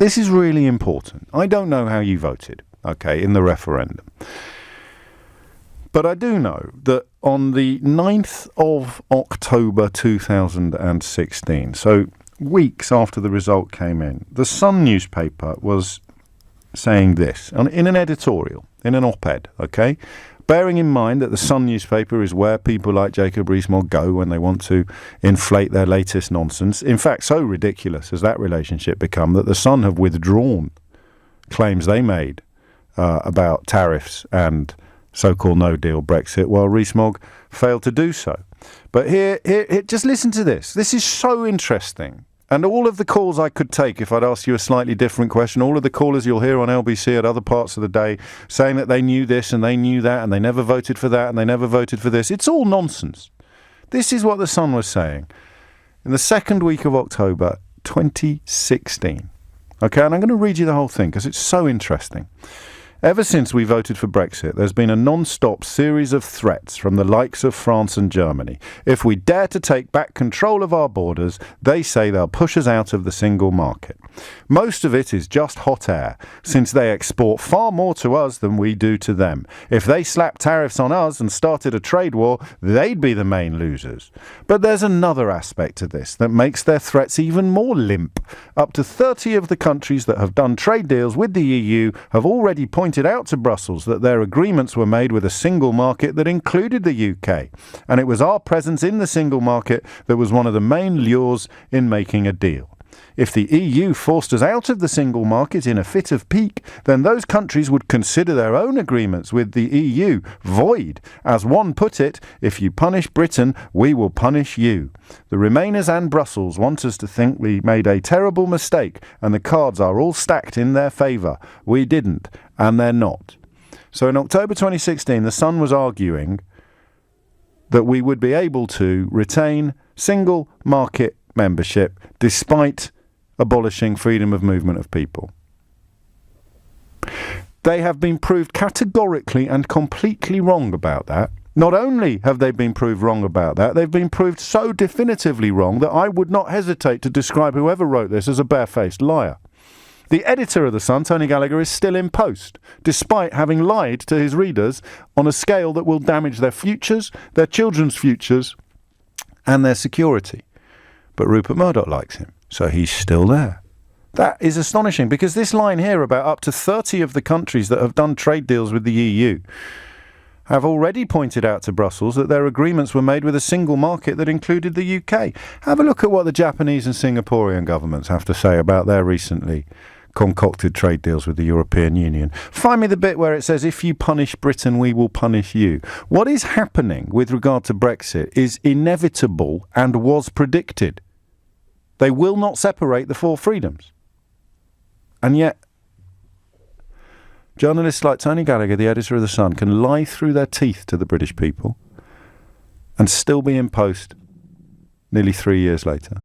this is really important. I don't know how you voted, okay, in the referendum. But I do know that on the 9th of October 2016, so weeks after the result came in, the Sun newspaper was saying this in an editorial, in an op-ed, okay? Bearing in mind that the Sun newspaper is where people like Jacob Rees-Mogg go when they want to inflate their latest nonsense. In fact, so ridiculous has that relationship become that the Sun have withdrawn claims they made about tariffs and so-called no-deal Brexit, while Rees-Mogg failed to do so. But here, just listen to this. This is so interesting. And all of the calls I could take if I'd ask you a slightly different question, all of the callers you'll hear on LBC at other parts of the day saying that they knew this and they knew that and they never voted for that and they never voted for this. It's all nonsense. This is what the Sun was saying in the second week of October 2016. Okay, and I'm going to read you the whole thing because it's so interesting. Ever since we voted for Brexit, there's been a non-stop series of threats from the likes of France and Germany. If we dare to take back control of our borders, they say they'll push us out of the single market. Most of it is just hot air, since they export far more to us than we do to them. If they slapped tariffs on us and started a trade war, they'd be the main losers. But there's another aspect to this that makes their threats even more limp. Up to 30 of the countries that have done trade deals with the EU have already pointed out to Brussels that their agreements were made with a single market that included the UK, and it was our presence in the single market that was one of the main lures in making a deal. If the EU forced us out of the single market in a fit of pique, then those countries would consider their own agreements with the EU void. As one put it, if you punish Britain, we will punish you. The Remainers and Brussels want us to think we made a terrible mistake and the cards are all stacked in their favour. We didn't, and they're not. So in October 2016, the Sun was arguing that we would be able to retain single market membership despite abolishing freedom of movement of people. They have been proved categorically and completely wrong about that. Not only have they been proved wrong about that, they've been proved so definitively wrong that I would not hesitate to describe whoever wrote this as a barefaced liar. The editor of The Sun, Tony Gallagher, is still in post, despite having lied to his readers on a scale that will damage their futures, their children's futures, and their security. But Rupert Murdoch likes him, so he's still there. That is astonishing, because this line here about up to 30 of the countries that have done trade deals with the EU have already pointed out to Brussels that their agreements were made with a single market that included the UK. Have a look at what the Japanese and Singaporean governments have to say about their recently concocted trade deals with the European Union. Find me the bit where it says, if you punish Britain, we will punish you. What is happening with regard to Brexit is inevitable and was predicted. They will not separate the four freedoms. And yet, journalists like Tony Gallagher, the editor of The Sun, can lie through their teeth to the British people and still be in post nearly 3 years later.